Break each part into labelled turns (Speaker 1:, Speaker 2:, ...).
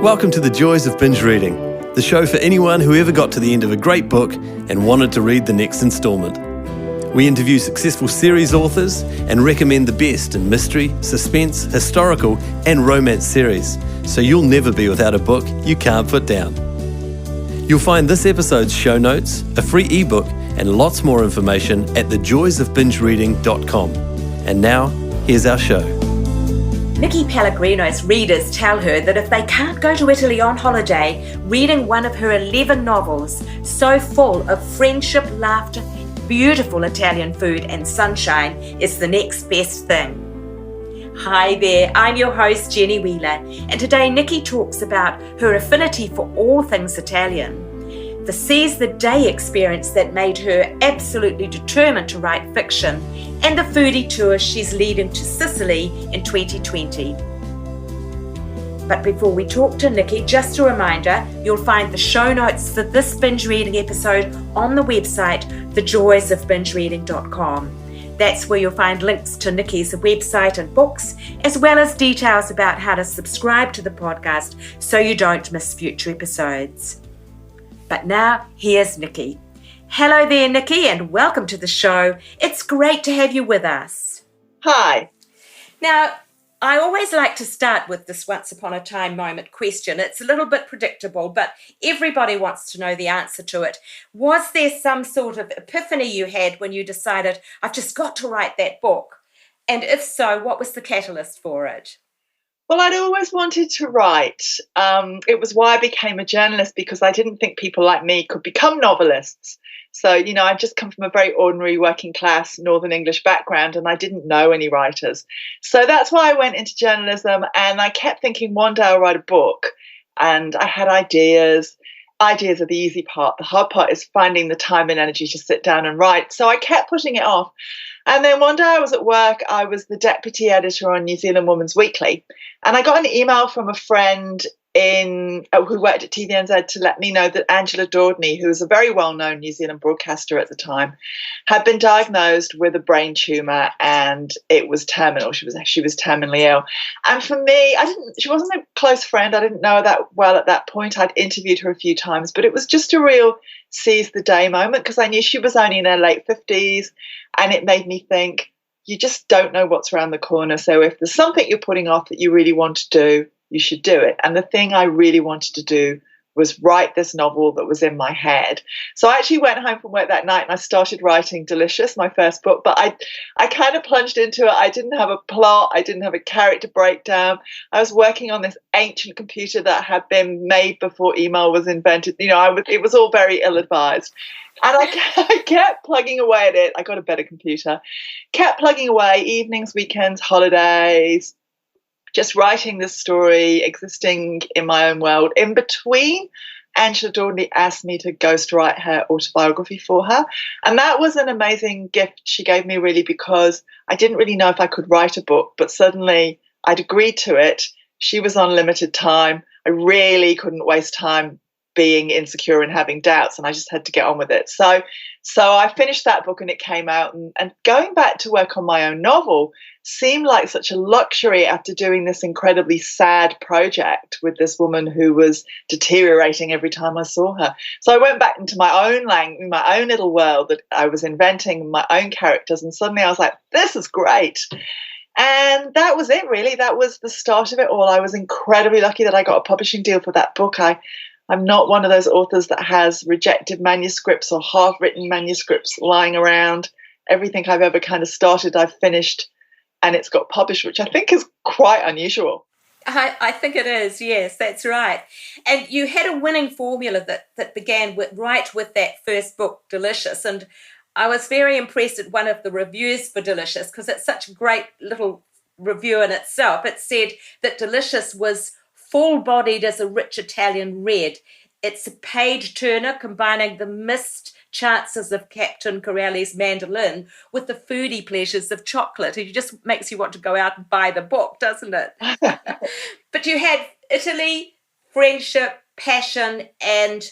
Speaker 1: Welcome to the Joys of Binge Reading, the show for anyone who ever got to the end of a great book and wanted to read the next instalment. We interview successful series authors and recommend the best in mystery, suspense, historical and romance series, so you'll never be without a book you can't put down. You'll find this episode's show notes, a free ebook and lots more information at thejoysofbingereading.com. And now, here's our show.
Speaker 2: Nicky Pellegrino's readers tell her that if they can't go to Italy on holiday, reading one of her 11 novels, so full of friendship, laughter, beautiful Italian food and sunshine, is the next best thing. Hi there, I'm your host Jenny Wheeler, and today Nicky talks about her affinity for all things Italian, the seize the day experience that made her absolutely determined to write fiction, and the foodie tour she's leading to Sicily in 2020. But before we talk to Nicky, just a reminder, you'll find the show notes for this binge reading episode on the website thejoysofbingereading.com. That's where you'll find links to Nicky's website and books, as well as details about how to subscribe to the podcast so you don't miss future episodes. But now, here's Nicky. Hello there, Nicky, and welcome to the show. It's great to have you with us.
Speaker 3: Hi.
Speaker 2: Now, I always like to start with this once upon a time moment question. It's a little bit predictable, but everybody wants to know the answer to it. Was there some sort of epiphany you had when you decided, I've just got to write that book? And if so, what was the catalyst for it?
Speaker 3: Well, I'd always wanted to write. It was why I became a journalist, because I didn't think people like me could become novelists. So, I'd just come from a very ordinary working class Northern English background and I didn't know any writers. So that's why I went into journalism, and I kept thinking one day I'll write a book. And I had ideas. Ideas are the easy part. The hard part is finding the time and energy to sit down and write. So I kept putting it off. And then one day I was at work. I was the deputy editor on New Zealand Woman's Weekly. And I got an email from a friend who worked at TVNZ to let me know that Angela Dordney, who was a very well-known New Zealand broadcaster at the time, had been diagnosed with a brain tumour and it was terminal. She was terminally ill. And for me, she wasn't a close friend. I didn't know her that well at that point. I'd interviewed her a few times, but it was just a real seize the day moment because I knew she was only in her late 50s, and it made me think, you just don't know what's around the corner. So if there's something you're putting off that you really want to do, you should do it. And the thing I really wanted to do was write this novel that was in my head. So I actually went home from work that night and I started writing Delicious, my first book, but I kind of plunged into it. I didn't have a plot. I didn't have a character breakdown. I was working on this ancient computer that had been made before email was invented. It was all very ill-advised. And I kept plugging away at it. I got a better computer. Kept plugging away, evenings, weekends, holidays, just writing this story, existing in my own world. In between, Angela Dordney asked me to ghostwrite her autobiography for her. And that was an amazing gift she gave me, really, because I didn't really know if I could write a book, but suddenly I'd agreed to it. She was on limited time. I really couldn't waste time being insecure and having doubts, and I just had to get on with it. So I finished that book and it came out, and going back to work on my own novel seemed like such a luxury after doing this incredibly sad project with this woman who was deteriorating every time I saw her. So I went back into my own language, my own little world that I was inventing, my own characters, and suddenly I was like, this is great. And that was it, really. That was the start of it all. I was incredibly lucky that I got a publishing deal for that book. I'm not one of those authors that has rejected manuscripts or half-written manuscripts lying around. Everything I've ever kind of started, I've finished, and it's got published, which I think is quite unusual.
Speaker 2: I think it is, yes, that's right. And you had a winning formula that began with that first book, Delicious. And I was very impressed at one of the reviews for Delicious, because it's such a great little review in itself. It said that Delicious was full-bodied as a rich Italian red. It's a page-turner combining the missed chances of Captain Corelli's mandolin with the foodie pleasures of chocolate. It just makes you want to go out and buy the book, doesn't it? But you had Italy, friendship, passion, and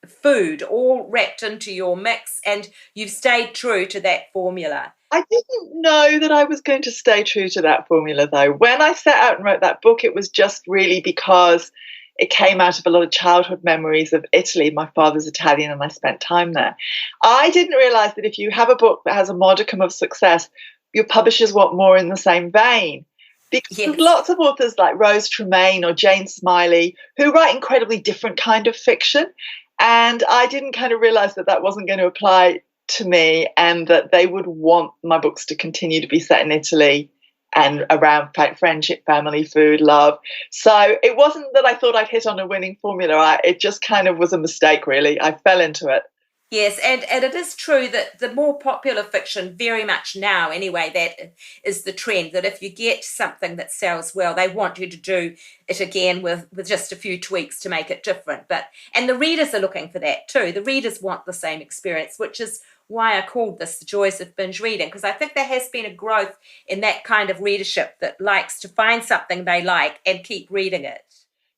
Speaker 2: food all wrapped into your mix, and you've stayed true to that formula.
Speaker 3: I didn't know that I was going to stay true to that formula, though. When I set out and wrote that book, it was just really because it came out of a lot of childhood memories of Italy. My father's Italian and I spent time there. I didn't realize that if you have a book that has a modicum of success, your publishers want more in the same vein. Because
Speaker 2: Yes.
Speaker 3: there's lots of authors like Rose Tremaine or Jane Smiley who write incredibly different kind of fiction. And I didn't kind of realize that that wasn't going to apply to me, and that they would want my books to continue to be set in Italy and around friendship, family, food, love. So it wasn't that I thought I'd hit on a winning formula. It just kind of was a mistake, really. I fell into it.
Speaker 2: Yes, and it is true that the more popular fiction, very much now anyway, that is the trend, that if you get something that sells well, they want you to do it again with just a few tweaks to make it different. And the readers are looking for that too. The readers want the same experience, which is why I called this The Joys of Binge Reading, because I think there has been a growth in that kind of readership that likes to find something they like and keep reading it.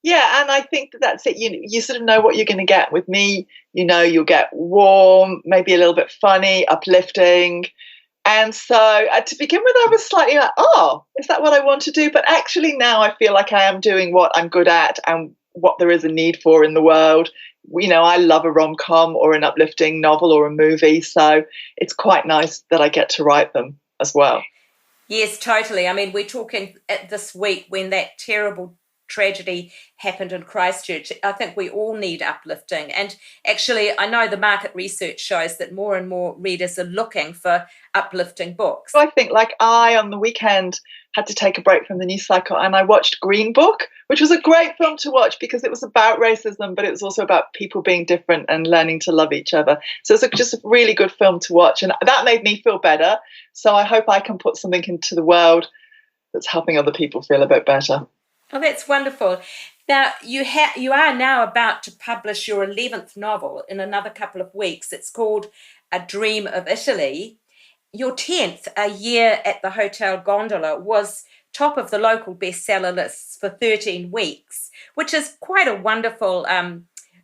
Speaker 3: Yeah, and I think that's it. You sort of know what you're going to get. With me, you'll get warm, maybe a little bit funny, uplifting. And so to begin with, I was slightly like, oh, is that what I want to do? But actually now I feel like I am doing what I'm good at and what there is a need for in the world. I love a rom-com or an uplifting novel or a movie. So it's quite nice that I get to write them as well.
Speaker 2: Yes, totally. I mean, we're talking this week when that terrible tragedy happened in Christchurch. I think we all need uplifting, and actually I know the market research shows that more and more readers are looking for uplifting books.
Speaker 3: I think, like, I on the weekend had to take a break from the news cycle and I watched Green Book, which was a great film to watch because it was about racism, but it was also about people being different and learning to love each other. So it's just a really good film to watch, and that made me feel better. So I hope I can put something into the world that's helping other people feel a bit better.
Speaker 2: Oh, that's wonderful. Now, you are now about to publish your 11th novel in another couple of weeks. It's called A Dream of Italy. Your 10th, A Year at the Hotel Gondola, was top of the local bestseller lists for 13 weeks, which is quite a wonderful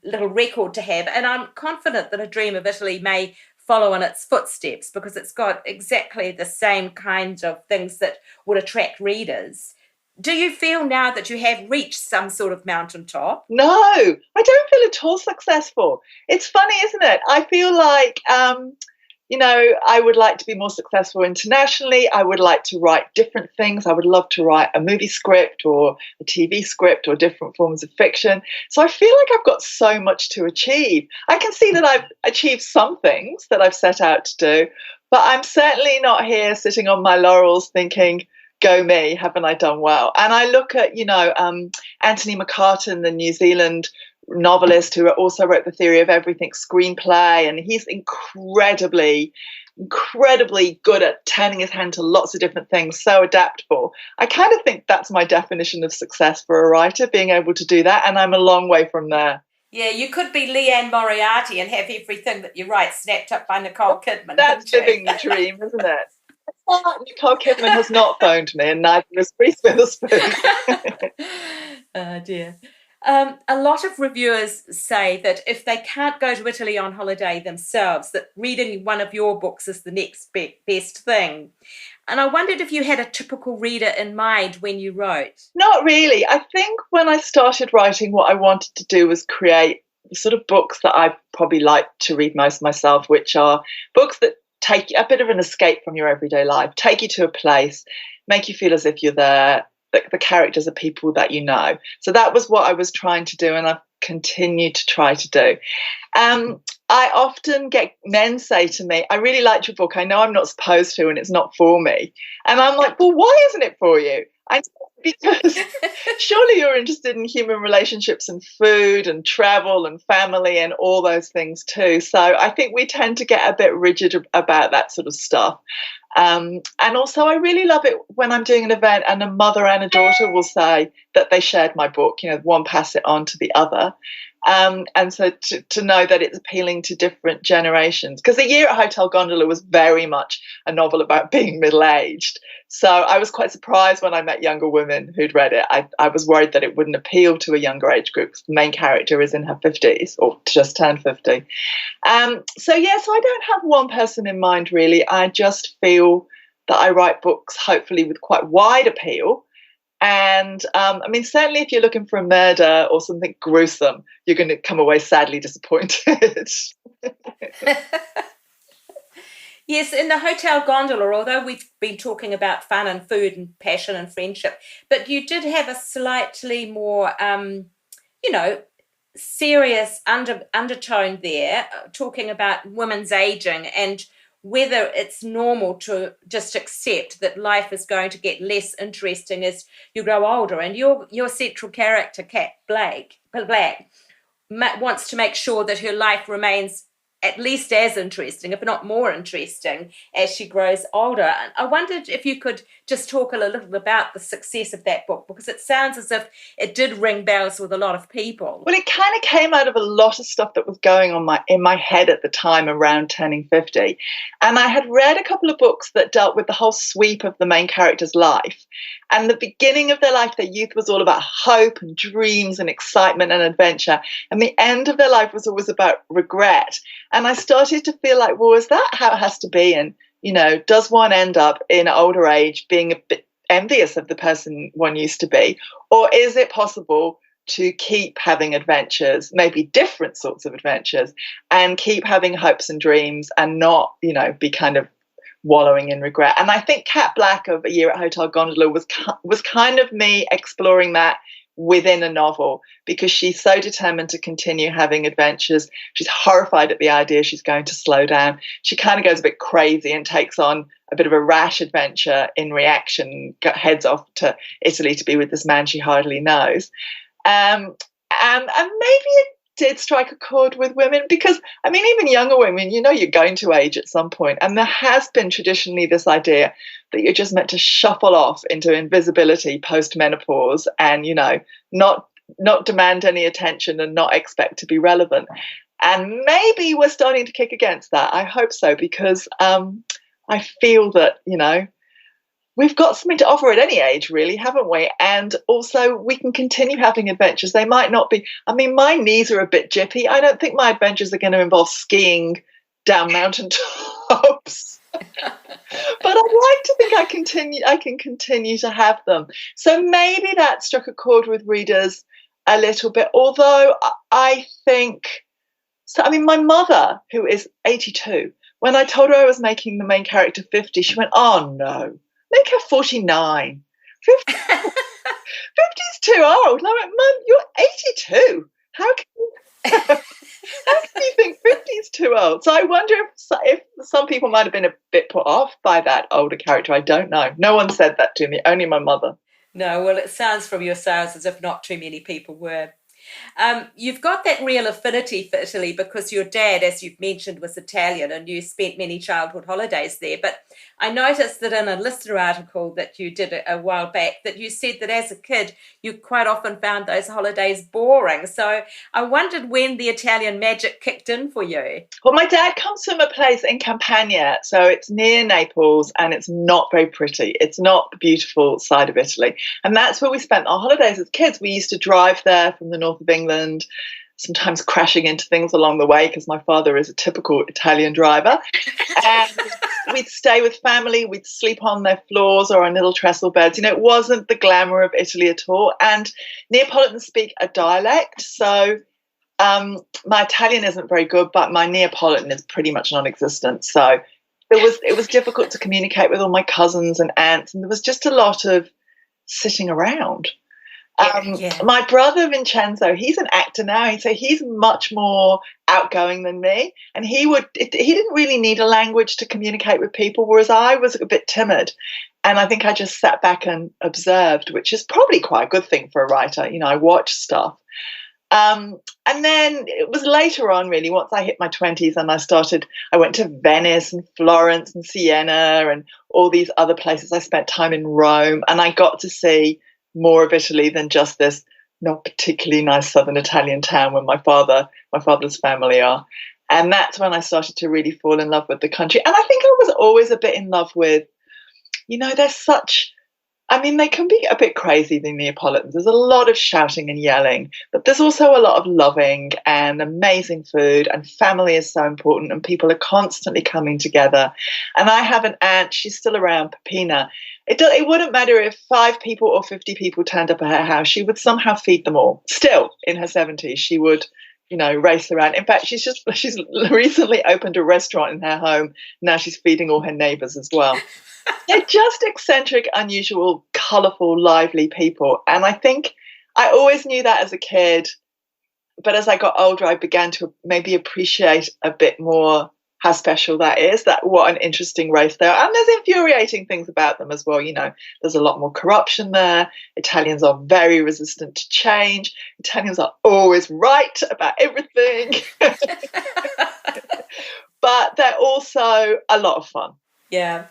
Speaker 2: little record to have. And I'm confident that A Dream of Italy may follow in its footsteps because it's got exactly the same kinds of things that would attract readers. Do you feel now that you have reached some sort of mountaintop?
Speaker 3: No, I don't feel at all successful. It's funny, isn't it? I feel like, I would like to be more successful internationally. I would like to write different things. I would love to write a movie script or a TV script or different forms of fiction. So I feel like I've got so much to achieve. I can see that I've achieved some things that I've set out to do, but I'm certainly not here sitting on my laurels thinking, go me, haven't I done well? And I look at, Anthony McCartan, the New Zealand novelist who also wrote The Theory of Everything screenplay, and he's incredibly good at turning his hand to lots of different things, so adaptable. I kind of think that's my definition of success for a writer, being able to do that, and I'm a long way from there.
Speaker 2: Yeah, you could be Leanne Moriarty and have everything that you write snapped up by Nicole Kidman.
Speaker 3: That's living the dream, isn't it? Nicole Kidman has not phoned me, and neither has Reese Witherspoon.
Speaker 2: Oh dear. A lot of reviewers say that if they can't go to Italy on holiday themselves, that reading one of your books is the next best thing. And I wondered if you had a typical reader in mind when you wrote.
Speaker 3: Not really. I think when I started writing, what I wanted to do was create the sort of books that I probably like to read most myself, which are books that take a bit of an escape from your everyday life, take you to a place, make you feel as if you're there. The characters are people that you know. So that was what I was trying to do, and I've continued to try to do. I often get men say to me, I really liked your book. I know I'm not supposed to, and it's not for me. And I'm like, well, why isn't it for you? Because surely you're interested in human relationships and food and travel and family and all those things too. So I think we tend to get a bit rigid about that sort of stuff. And also I really love it when I'm doing an event and a mother and a daughter will say that they shared my book, one pass it on to the other. And so to know that it's appealing to different generations, because A Year at Hotel Gondola was very much a novel about being middle-aged. So I was quite surprised when I met younger women who'd read it. I was worried that it wouldn't appeal to a younger age group because the main character is in her 50s or just turned 50. So I don't have one person in mind, really. I just feel that I write books hopefully with quite wide appeal. And I mean, certainly if you're looking for a murder or something gruesome, you're going to come away sadly disappointed.
Speaker 2: Yes, in the Hotel Gondola, although we've been talking about fun and food and passion and friendship, but you did have a slightly more, serious undertone there, talking about women's aging and whether it's normal to just accept that life is going to get less interesting as you grow older. And your central character, Kat Black, wants to make sure that her life remains at least as interesting, if not more interesting, as she grows older. And I wondered if you could just talk a little about the success of that book, because it sounds as if it did ring bells with a lot of people.
Speaker 3: Well, it kind of came out of a lot of stuff that was going on in my head at the time around turning 50. And I had read a couple of books that dealt with the whole sweep of the main character's life. And the beginning of their life, their youth, was all about hope and dreams and excitement and adventure. And the end of their life was always about regret. And I started to feel like, well, is that how it has to be? And, does one end up in older age being a bit envious of the person one used to be? Or is it possible to keep having adventures, maybe different sorts of adventures, and keep having hopes and dreams and not, be kind of wallowing in regret? And I think Kat Black of A Year at Hotel Gondola was kind of me exploring that within a novel, because she's so determined to continue having adventures. She's horrified at the idea she's going to slow down. She kind of goes a bit crazy and takes on a bit of a rash adventure in reaction, heads off to Italy to be with this man she hardly knows. And maybe it did strike a chord with women, because I mean, even younger women, you're going to age at some point, and there has been traditionally this idea that you're just meant to shuffle off into invisibility post-menopause and not demand any attention and not expect to be relevant. And maybe we're starting to kick against that. I hope so, because I feel that we've got something to offer at any age, really, haven't we? And also we can continue having adventures. They might not be, I mean, my knees are a bit jippy. I don't think my adventures are going to involve skiing down mountain tops. But I'd like to think I can continue to have them. So maybe that struck a chord with readers a little bit. Although I think, so I mean, my mother, who is 82, when I told her I was making the main character 50, she went, "Oh no, make her 49. 50 is too old." And I went, "Mum, you're 82. How can you think 50 is too old?" So I wonder if some people might have been a bit put off by that older character. I don't know. No one said that to me, only my mother.
Speaker 2: No, well, it sounds from your sales as if not too many people were. You've got that real affinity for Italy because your dad, as you've mentioned, was Italian and you spent many childhood holidays there. But I noticed that in a listener article that you did a while back that you said that as a kid you quite often found those holidays boring. So I wondered when the Italian magic kicked in for you.
Speaker 3: Well, my dad comes from a place in Campania, so it's near Naples and it's not very pretty. It's not the beautiful side of Italy. And that's where we spent our holidays as kids. We used to drive there from the north of England, sometimes crashing into things along the way because my father is a typical Italian driver. And we'd stay with family, we'd sleep on their floors or on little trestle beds. It wasn't the glamour of Italy at all. And Neapolitans speak a dialect, so my Italian isn't very good, but my Neapolitan is pretty much non-existent. So it was difficult to communicate with all my cousins and aunts, and there was just a lot of sitting around. My brother Vincenzo, he's an actor now, so he's much more outgoing than me, and he didn't really need a language to communicate with people, whereas I was a bit timid, and I think I just sat back and observed, which is probably quite a good thing for a writer. I watch stuff. And then it was later on, really, once I hit my 20s and I went to Venice and Florence and Siena and all these other places. I spent time in Rome, and I got to see more of Italy than just this not particularly nice southern Italian town where my father's family are. And that's when I started to really fall in love with the country. And I think I was always a bit in love with, there's such I mean, they can be a bit crazy, the Neapolitans. There's a lot of shouting and yelling, but there's also a lot of loving and amazing food, and family is so important, and people are constantly coming together. And I have an aunt, she's still around, Peppina. It wouldn't matter if 5 people or 50 people turned up at her house. She would somehow feed them all. Still, in her 70s, she would, race around. In fact, she's recently opened a restaurant in her home. Now she's feeding all her neighbours as well. They're just eccentric, unusual, colourful, lively people. And I think I always knew that as a kid. But as I got older, I began to maybe appreciate a bit more how special that is, that what an interesting race they are. And there's infuriating things about them as well. There's a lot more corruption there. Italians are very resistant to change. Italians are always right about everything. But they're also a lot of fun.
Speaker 2: Yeah.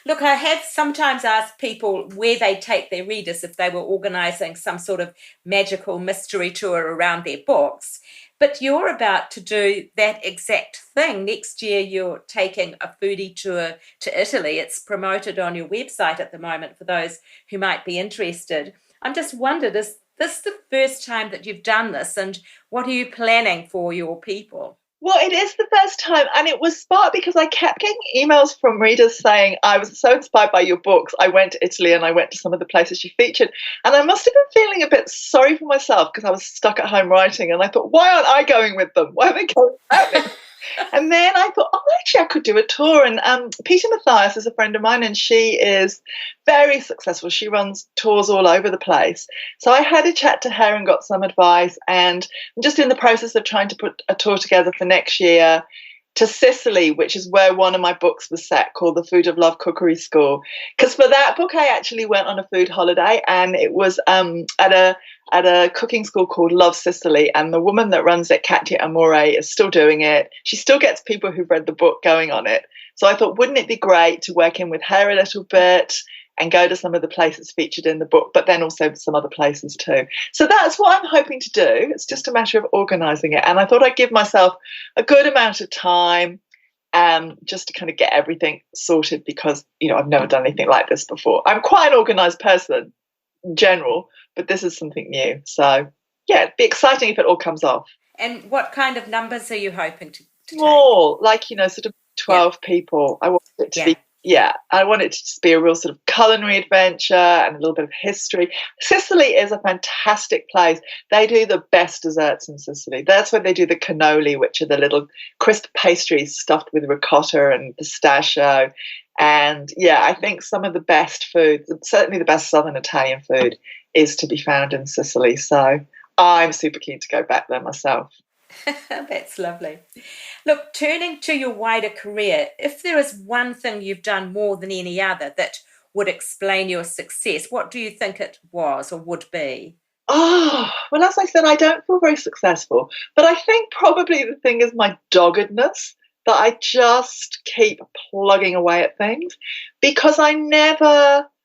Speaker 2: Look, I have sometimes asked people where they take their readers if they were organising some sort of magical mystery tour around their books. But you're about to do that exact thing. Next year, you're taking a foodie tour to Italy. It's promoted on your website at the moment for those who might be interested. I'm just wondered, is this the first time that you've done this? And what are you planning for your people?
Speaker 3: Well, it is the first time, and it was sparked because I kept getting emails from readers saying, I was so inspired by your books, I went to Italy and I went to some of the places you featured. And I must have been feeling a bit sorry for myself because I was stuck at home writing, and I thought, why aren't I going with them? Why are they going without me? And then I thought, actually, I could do a tour. And Peter Mathias is a friend of mine, and she is very successful. She runs tours all over the place. So I had a chat to her and got some advice. And I'm just in the process of trying to put a tour together for next year to Sicily, which is where one of my books was set, called The Food of Love Cookery School. Because for that book, I actually went on a food holiday, and it was at a cooking school called Love Sicily. And the woman that runs it, Katia Amore, is still doing it. She still gets people who've read the book going on it. So I thought, wouldn't it be great to work in with her a little bit and go to some of the places featured in the book, but then also some other places too. So that's what I'm hoping to do. It's just a matter of organising it. And I thought I'd give myself a good amount of time just to kind of get everything sorted because, I've never done anything like this before. I'm quite an organised person in general, but this is something new. So, yeah, it'd be exciting if it all comes off.
Speaker 2: And what kind of numbers are you hoping to
Speaker 3: Small, like, sort of 12 people. I want it to be I want it to just be a real sort of culinary adventure and a little bit of history. Sicily is a fantastic place. They do the best desserts in Sicily. That's where they do the cannoli, which are the little crisp pastries stuffed with ricotta and pistachio. And I think some of the best food, certainly the best Southern Italian food, is to be found in Sicily. So I'm super keen to go back there myself.
Speaker 2: That's lovely. Look, turning to your wider career, if there is one thing you've done more than any other that would explain your success, what do you think it was or would be?
Speaker 3: Well, as I said, I don't feel very successful, but I think probably the thing is my doggedness, that I just keep plugging away at things because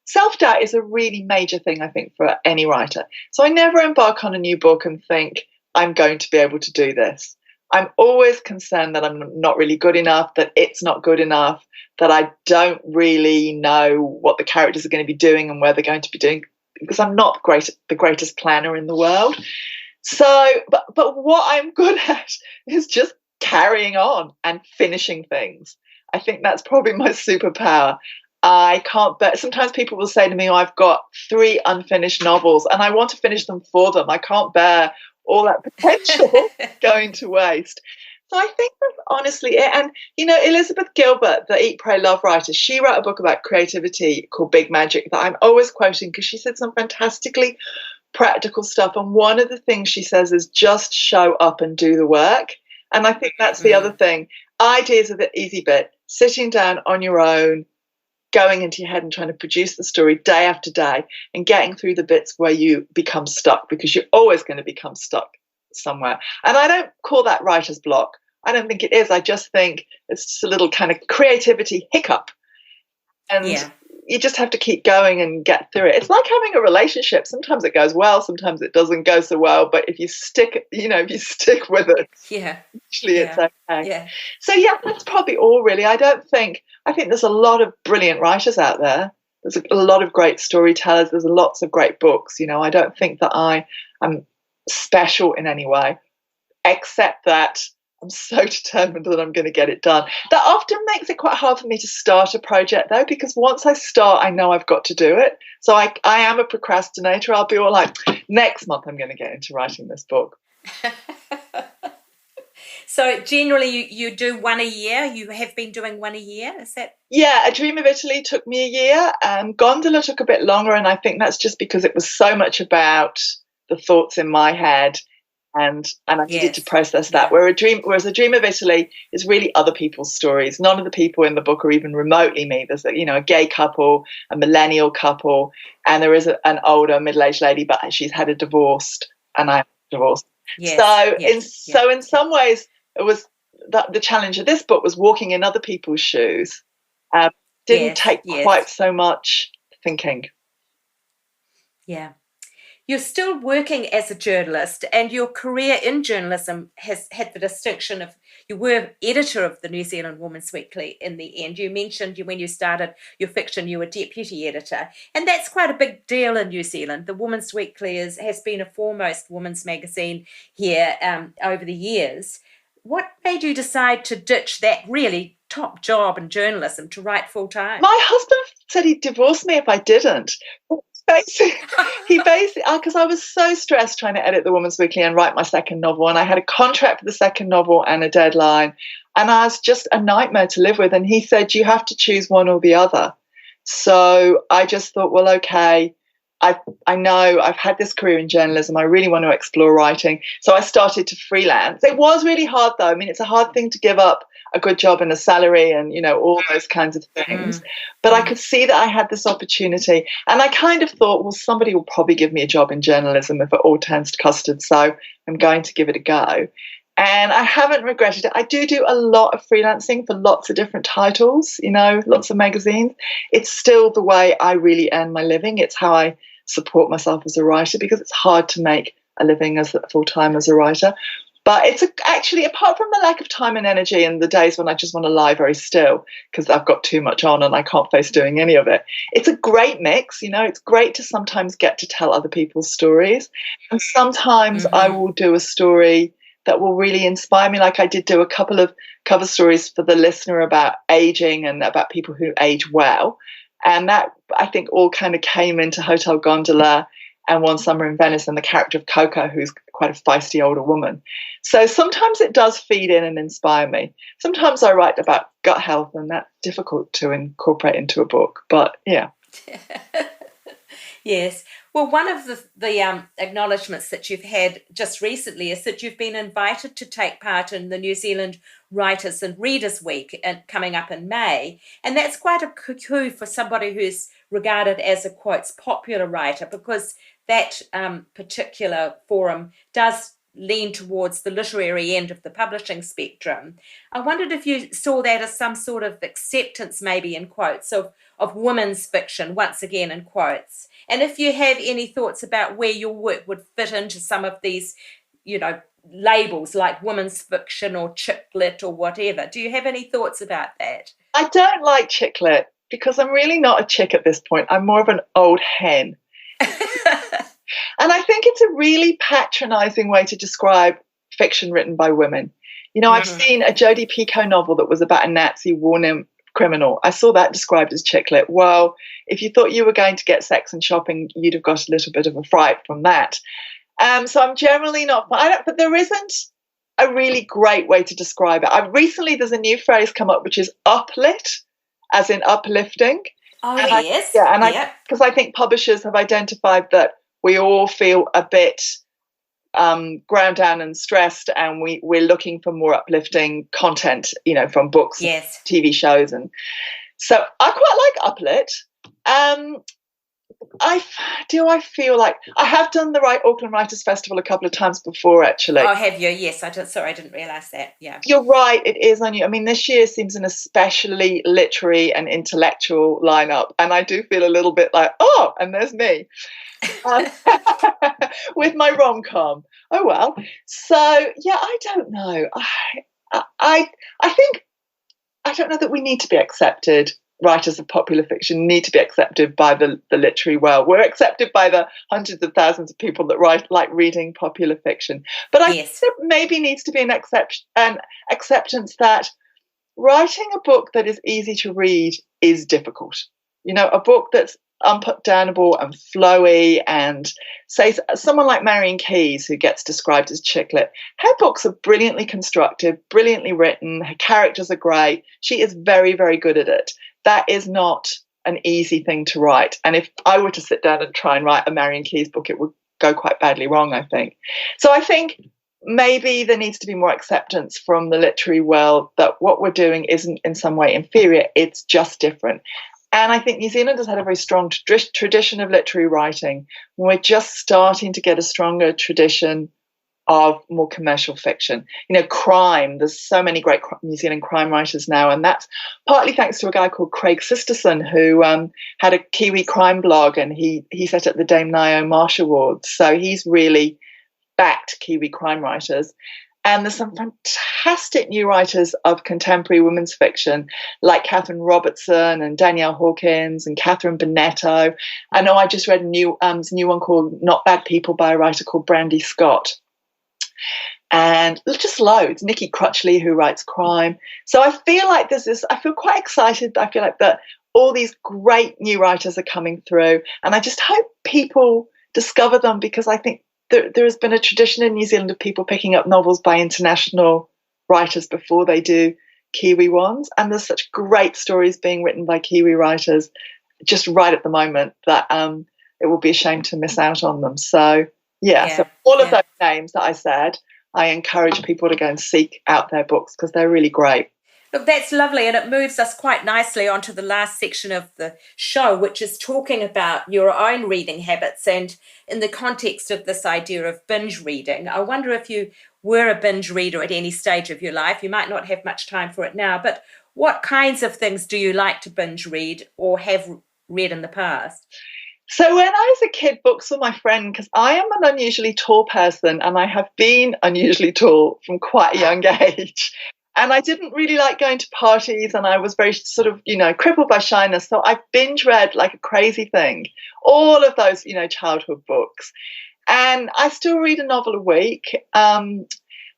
Speaker 3: self-doubt is a really major thing, I think, for any writer. So I never embark on a new book and think, I'm going to be able to do this. I'm always concerned that I'm not really good enough, that it's not good enough, that I don't really know what the characters are going to be doing and where they're going to be doing, because I'm not the greatest planner in the world. So, but what I'm good at is just carrying on and finishing things. I think that's probably my superpower. I can't bear. Sometimes people will say to me, I've got 3 unfinished novels and I want to finish them for them. I can't bear all that potential going to waste. So I think that's honestly it. And, Elizabeth Gilbert, the Eat, Pray, Love writer, she wrote a book about creativity called Big Magic that I'm always quoting because she said some fantastically practical stuff. And one of the things she says is just show up and do the work. And I think that's the other thing. Ideas are the easy bit. Sitting down on your own, going into your head and trying to produce the story day after day and getting through the bits where you become stuck, because you're always going to become stuck somewhere. And I don't call that writer's block. I don't think it is. I just think it's just a little kind of creativity hiccup. And you just have to keep going and get through it. It's like having a relationship. Sometimes it goes well, sometimes it doesn't go so well. But if you stick with it, usually it's okay. Yeah. So that's probably all really. I think there's a lot of brilliant writers out there. There's a lot of great storytellers. There's lots of great books. You know, I don't think that I'm special in any way, except that I'm so determined that I'm going to get it done. That often makes it quite hard for me to start a project, though, because once I start, I know I've got to do it. So I am a procrastinator. I'll be all like, next month I'm going to get into writing this book.
Speaker 2: So generally you do one a year. You have been doing one a year, is that?
Speaker 3: Yeah, A Dream of Italy took me a year. Gondola took a bit longer, and I think that's just because it was so much about the thoughts in my head, and I needed to process that. Whereas A Dream of Italy is really other people's stories. None of the people in the book are even remotely me. There's a gay couple, a millennial couple, and there is an older middle-aged lady, but she's had a divorce, and I'm divorced. So in some ways, it was the challenge of this book was walking in other people's shoes. Didn't take quite so much thinking.
Speaker 2: Yeah. You're still working as a journalist, and your career in journalism has had the distinction of you were editor of the New Zealand Women's Weekly in the end. You mentioned when you started your fiction, you were deputy editor, and that's quite a big deal in New Zealand. The Women's Weekly has been a foremost women's magazine here over the years. What made you decide to ditch that really top job in journalism to write full time?
Speaker 3: My husband said he'd divorce me if I didn't. Because I was so stressed trying to edit the Women's Weekly and write my second novel, and I had a contract for the second novel and a deadline, and I was just a nightmare to live with. And he said, you have to choose one or the other. So I just thought, well, okay, I know I've had this career in journalism. I really want to explore writing. So I started to freelance. It was really hard, though. I mean, it's a hard thing to give up a good job and a salary and, all those kinds of things. But I could see that I had this opportunity. And I kind of thought, well, somebody will probably give me a job in journalism if it all turns to custard. So I'm going to give it a go. And I haven't regretted it. I do a lot of freelancing for lots of different titles, lots of magazines. It's still the way I really earn my living. It's how I support myself as a writer, because it's hard to make a living as full-time as a writer. But it's actually, apart from the lack of time and energy and the days when I just want to lie very still because I've got too much on and I can't face doing any of it, it's a great mix. It's great to sometimes get to tell other people's stories. And sometimes I will do a story that will really inspire me. Like I did do a couple of cover stories for the Listener about aging and about people who age well. And that, I think, all kind of came into Hotel Gondola and One Summer in Venice and the character of Coco, who's quite a feisty older woman. So sometimes it does feed in and inspire me. Sometimes I write about gut health, and that's difficult to incorporate into a book. But yeah.
Speaker 2: Yes. Well, one of the acknowledgements that you've had just recently is that you've been invited to take part in the New Zealand Writers and Readers Week coming up in May. And that's quite a coup for somebody who's regarded as a, quotes, popular writer, because that particular forum does lean towards the literary end of the publishing spectrum. I wondered if you saw that as some sort of acceptance, maybe in quotes, of women's fiction, once again in quotes. And if you have any thoughts about where your work would fit into some of these, labels like women's fiction or chick lit or whatever. Do you have any thoughts about that?
Speaker 3: I don't like chick lit because I'm really not a chick at this point. I'm more of an old hen. And I think it's a really patronizing way to describe fiction written by women. I've seen a Jodi Picoult novel that was about a Nazi war criminal. I saw that described as chick lit. Well, if you thought you were going to get sex and shopping, you'd have got a little bit of a fright from that. So I'm generally not, but there isn't a really great way to describe it. Recently, there's a new phrase come up, which is uplit, as in uplifting.
Speaker 2: Oh,
Speaker 3: and
Speaker 2: yes.
Speaker 3: Because I think publishers have identified that we all feel a bit ground down and stressed, and we're looking for more uplifting content, from books,
Speaker 2: yes,
Speaker 3: TV shows, and so I quite like uplit. I feel like I have done the Auckland Writers Festival a couple of times before, actually.
Speaker 2: Oh, have you? Yes, I didn't realise that. Yeah,
Speaker 3: you're right. It is on you. I mean, this year seems an especially literary and intellectual lineup, and I do feel a little bit like, oh, and there's me. With my rom-com. Oh well. So yeah, I don't know. I think I don't know that we need to be accepted writers of popular fiction need to be accepted by the literary world. We're accepted by the hundreds of thousands of people that like reading popular fiction. But I think there maybe needs to be an acceptance that writing a book that is easy to read is difficult. A book that's unputdownable and flowy, and say someone like Marion Keyes, who gets described as chick lit, her books are brilliantly constructed, brilliantly written, her characters are great, she is very, very good at it. That is not an easy thing to write, and if I were to sit down and try and write a Marion Keyes book, it would go quite badly wrong, I think. So I think maybe there needs to be more acceptance from the literary world that what we're doing isn't in some way inferior, it's just different. And I think New Zealand has had a very strong tradition of literary writing. We're just starting to get a stronger tradition of more commercial fiction. Crime, there's so many great New Zealand crime writers now, and that's partly thanks to a guy called Craig Sisterson, who had a Kiwi crime blog, and he set up the Dame Nio Marsh Awards. So he's really backed Kiwi crime writers. And there's some fantastic new writers of contemporary women's fiction, like Catherine Robertson and Danielle Hawkins and Catherine Bonetto. I know I just read a new one called Not Bad People by a writer called Brandy Scott. And just loads. Nikki Crutchley, who writes crime. So I feel like I feel quite excited. I feel like that all these great new writers are coming through. And I just hope people discover them, because I think there has been a tradition in New Zealand of people picking up novels by international writers before they do Kiwi ones. And there's such great stories being written by Kiwi writers just right at the moment that it will be a shame to miss out on them. So, so all of those names that I said, I encourage people to go and seek out their books because they're really great.
Speaker 2: Look, that's lovely, and it moves us quite nicely onto the last section of the show, which is talking about your own reading habits, and in the context of this idea of binge reading. I wonder if you were a binge reader at any stage of your life. You might not have much time for it now, but what kinds of things do you like to binge read or have read in the past?
Speaker 3: So when I was a kid, books were my friend, because I am an unusually tall person, and I have been unusually tall from quite a young age. And I didn't really like going to parties, and I was very sort of, crippled by shyness. So I binge read like a crazy thing, all of those, childhood books. And I still read a novel a week.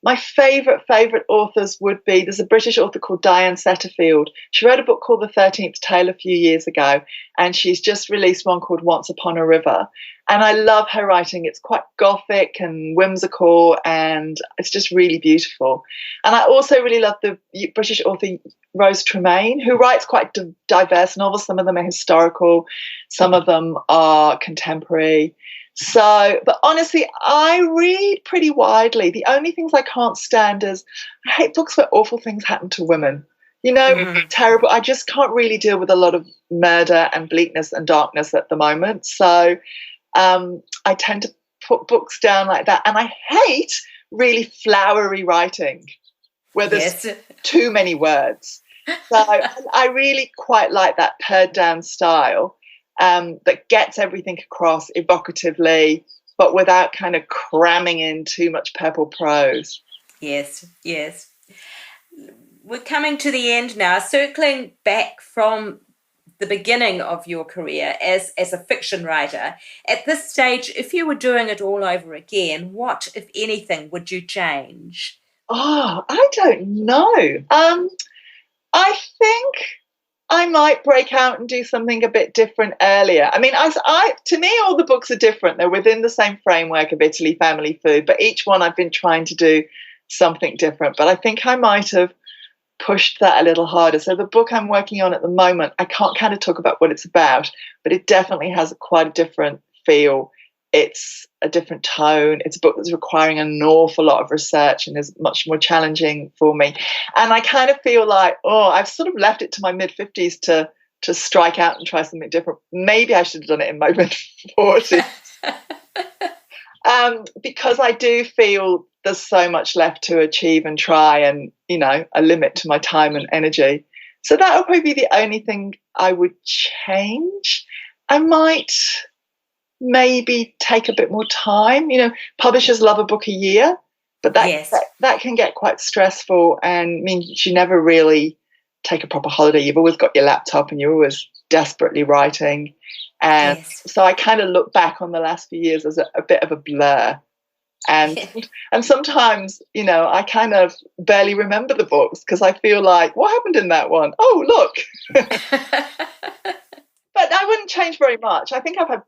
Speaker 3: My favourite authors would be, there's a British author called Diane Setterfield. She wrote a book called The 13th Tale a few years ago, and she's just released one called Once Upon a River. And I love her writing. It's quite gothic and whimsical, and it's just really beautiful. And I also really love the British author Rose Tremaine, who writes quite diverse novels. Some of them are historical, some of them are contemporary. So, but honestly, I read pretty widely. The only things I can't stand is I hate books where awful things happen to women. Terrible. I just can't really deal with a lot of murder and bleakness and darkness at the moment. So I tend to put books down like that. And I hate really flowery writing where there's too many words. So I really quite like that pared down style. That gets everything across evocatively, but without kind of cramming in too much purple prose.
Speaker 2: Yes. We're coming to the end now, circling back from the beginning of your career as a fiction writer. At this stage, if you were doing it all over again, what, if anything, would you change?
Speaker 3: Oh, I don't know. I think I might break out and do something a bit different earlier. I mean, to me, all the books are different. They're within the same framework of Italy Family Food, but each one I've been trying to do something different. But I think I might have pushed that a little harder. So the book I'm working on at the moment, I can't kind of talk about what it's about, but it definitely has quite a different feel. It's a different tone. It's a book that's requiring an awful lot of research and is much more challenging for me. And I kind of feel like, I've sort of left it to my mid-50s to strike out and try something different. Maybe I should have done it in my mid-40s. Because I do feel there's so much left to achieve and try, and, a limit to my time and energy. So that would probably be the only thing I would change. I might maybe take a bit more time. Publishers love a book a year, but that can get quite stressful, and means you never really take a proper holiday. You've always got your laptop and you're always desperately writing. And so I kind of look back on the last few years as a bit of a blur. And sometimes, you know, I kind of barely remember the books because I feel like, what happened in that one? Oh, look. But I wouldn't change very much. I think I've had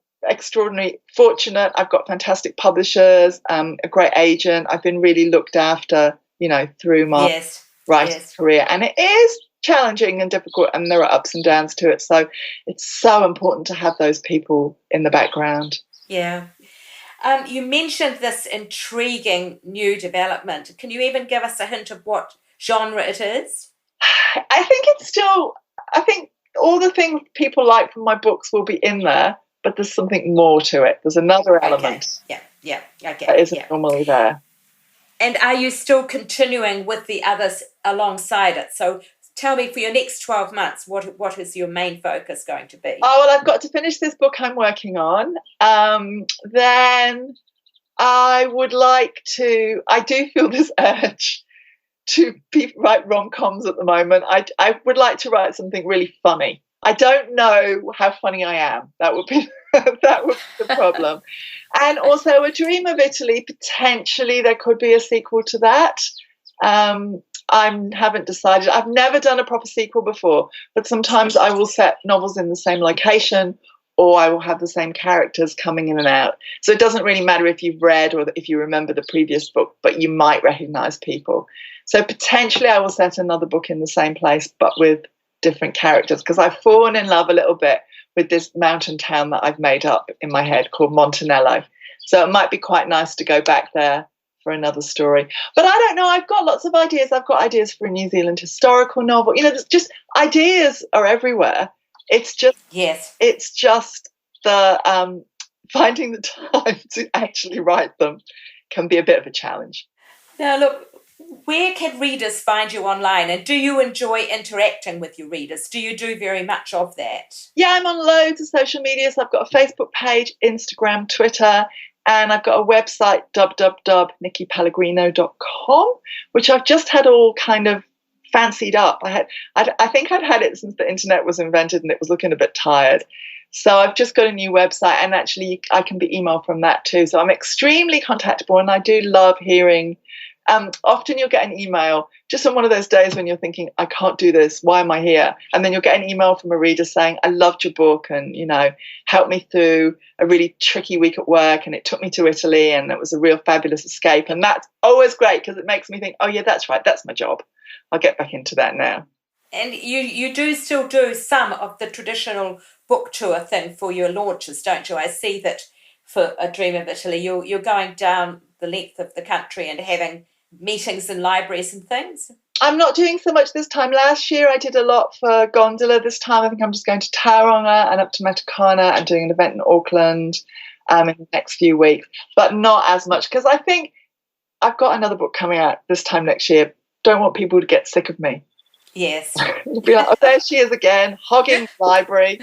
Speaker 3: fortunate. I've got fantastic publishers, a great agent. I've been really looked after, you know, through my writing career. And it is challenging and difficult, and there are ups and downs to it. So it's so important to have those people in the background.
Speaker 2: Yeah. You mentioned this intriguing new development. Can you even give us a hint of what genre it is?
Speaker 3: I think all the things people like from my books will be in there, but there's something more to it. There's another element.
Speaker 2: Yeah. Okay.
Speaker 3: That isn't normally there.
Speaker 2: And are you still continuing with the others alongside it? So tell me, for your next 12 months, what is your main focus going to be?
Speaker 3: Oh, well, I've got to finish this book I'm working on. Then I would like to, I do feel this urge to write rom-coms at the moment. I would like to write something really funny. I don't know how funny I am. That would be the problem. And also A Dream of Italy, potentially there could be a sequel to that. I haven't decided. I've never done a proper sequel before, but sometimes I will set novels in the same location, or I will have the same characters coming in and out. So it doesn't really matter if you've read or if you remember the previous book, but you might recognize people. So potentially I will set another book in the same place, but with different characters, because I've fallen in love a little bit with this mountain town that I've made up in my head called Montanello. So it might be quite nice to go back there for another story. But I don't know, I've got lots of ideas. I've got ideas for a New Zealand historical novel. You know, there's just ideas are everywhere. It's just the finding the time to actually write them can be a bit of a challenge.
Speaker 2: Now look, where can readers find you online, and do you enjoy interacting with your readers? Do you do very much of that?
Speaker 3: Yeah, I'm on loads of social media. So I've got a Facebook page, Instagram, Twitter, and I've got a website, www.nickypellegrino.com, which I've just had all kind of fancied up. I think I'd had it since the internet was invented and it was looking a bit tired. So I've just got a new website, and actually I can be emailed from that too. So I'm extremely contactable, and I do love hearing. Often you'll get an email just on one of those days when you're thinking, I can't do this, why am I here? And then you'll get an email from a reader saying, I loved your book and, you know, helped me through a really tricky week at work, and it took me to Italy, and it was a real fabulous escape. And that's always great because it makes me think, oh yeah, that's right, that's my job. I'll get back into that now.
Speaker 2: And you do still do some of the traditional book tour thing for your launches, don't you? I see that for A Dream of Italy, you're going down the length of the country and having meetings in libraries and things.
Speaker 3: I'm not doing so much this time. Last year I did a lot for Gondola. This time I think I'm just going to Tauranga and up to Matakana and doing an event in Auckland in the next few weeks, but not as much because I think I've got another book coming out this time next year. Don't want people to get sick of me.
Speaker 2: Yes.
Speaker 3: Be like, oh, there she is again, hogging the library.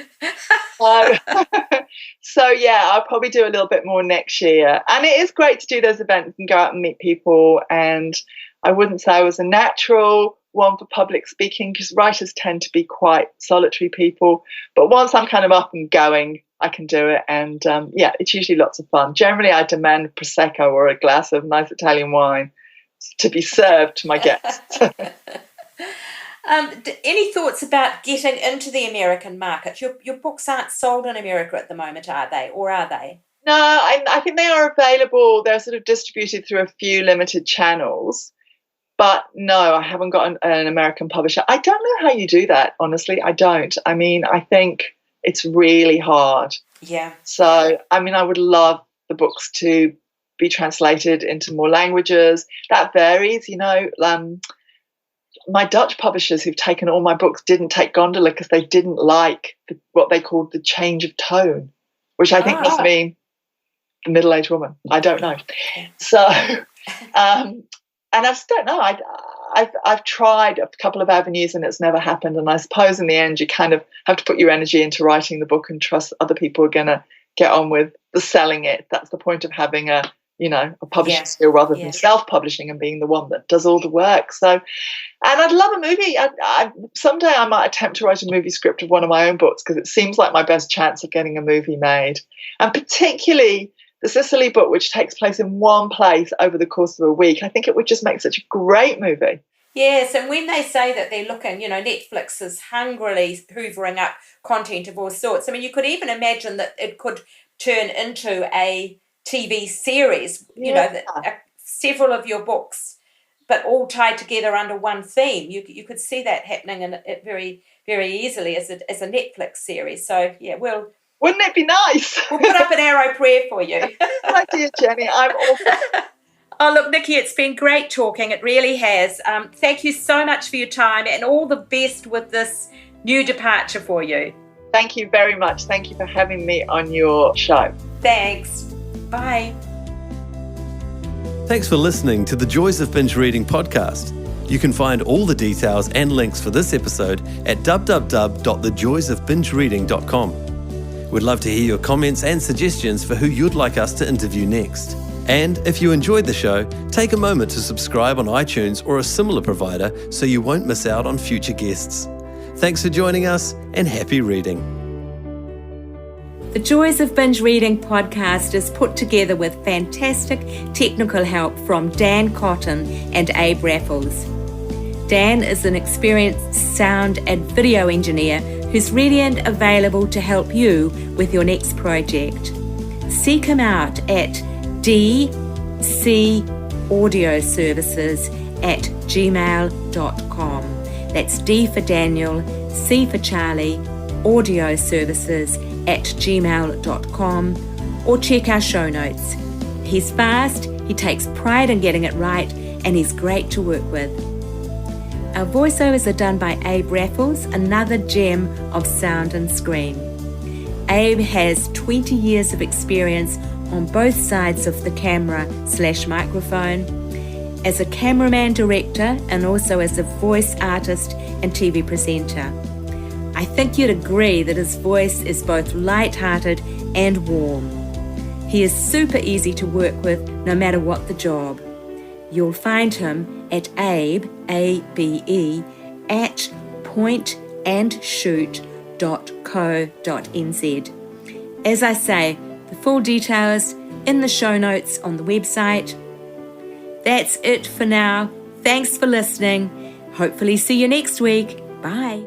Speaker 3: So yeah, I'll probably do a little bit more next year. And it is great to do those events and go out and meet people. And I wouldn't say I was a natural one for public speaking because writers tend to be quite solitary people. But once I'm kind of up and going, I can do it. And yeah, it's usually lots of fun. Generally, I demand Prosecco or a glass of nice Italian wine to be served to my guests.
Speaker 2: Any thoughts about getting into the American market? Your books aren't sold in America at the moment, are they? Or are they?
Speaker 3: No, I think they are available. They're sort of distributed through a few limited channels. But no, I haven't got an American publisher. I don't know how you do that, honestly. I don't. I mean, I think it's really hard.
Speaker 2: Yeah.
Speaker 3: So, I mean, I would love the books to be translated into more languages. That varies, you know. My Dutch publishers who've taken all my books didn't take Gondola because they didn't like what they called the change of tone, which I think must mean the middle-aged woman. I don't know. So, and I just don't know. I've tried a couple of avenues and it's never happened. And I suppose in the end, you kind of have to put your energy into writing the book and trust other people are going to get on with the selling it. That's the point of having a a publishing
Speaker 2: Yeah.
Speaker 3: skill rather than
Speaker 2: Yeah.
Speaker 3: self-publishing and being the one that does all the work. So, and I'd love a movie. Someday I might attempt to write a movie script of one of my own books, because it seems like my best chance of getting a movie made. And particularly the Sicily book, which takes place in one place over the course of a week. I think it would just make such a great movie.
Speaker 2: Yes, and when they say that they're looking, Netflix is hungrily hoovering up content of all sorts. I mean, you could even imagine that it could turn into a TV series, several of your books, but all tied together under one theme. You could see that happening in it very, very easily as a Netflix series. So, yeah,
Speaker 3: wouldn't it be nice?
Speaker 2: We'll put up an arrow prayer for you.
Speaker 3: Good idea, Jenny. I'm all for it.
Speaker 2: Oh, look, Nicky, it's been great talking. It really has. Thank you so much for your time, and all the best with this new departure for you.
Speaker 3: Thank you very much. Thank you for having me on your show.
Speaker 2: Thanks. Bye.
Speaker 1: Thanks for listening to the Joys of Binge Reading podcast. You can find all the details and links for this episode at www.thejoysofbingereading.com. We'd love to hear your comments and suggestions for who you'd like us to interview next. And if you enjoyed the show, take a moment to subscribe on iTunes or a similar provider so you won't miss out on future guests. Thanks for joining us, and happy reading. The Joys of Binge Reading podcast is put together with fantastic technical help from Dan Cotton and Abe Raffles. Dan is an experienced sound and video engineer who's ready and available to help you with your next project. Seek him out at dcaudioservices@gmail.com. That's D for Daniel, C for Charlie, audioservices@gmail.com, or check our show notes. He's fast, he takes pride in getting it right, and he's great to work with. Our voiceovers are done by Abe Raffles, another gem of sound and screen. Abe has 20 years of experience on both sides of the camera/microphone, as a cameraman director and also as a voice artist and TV presenter. I think you'd agree that his voice is both light-hearted and warm. He is super easy to work with no matter what the job. You'll find him at Abe, A-B-E, at pointandshoot.co.nz. As I say, the full details in the show notes on the website. That's it for now. Thanks for listening. Hopefully see you next week. Bye.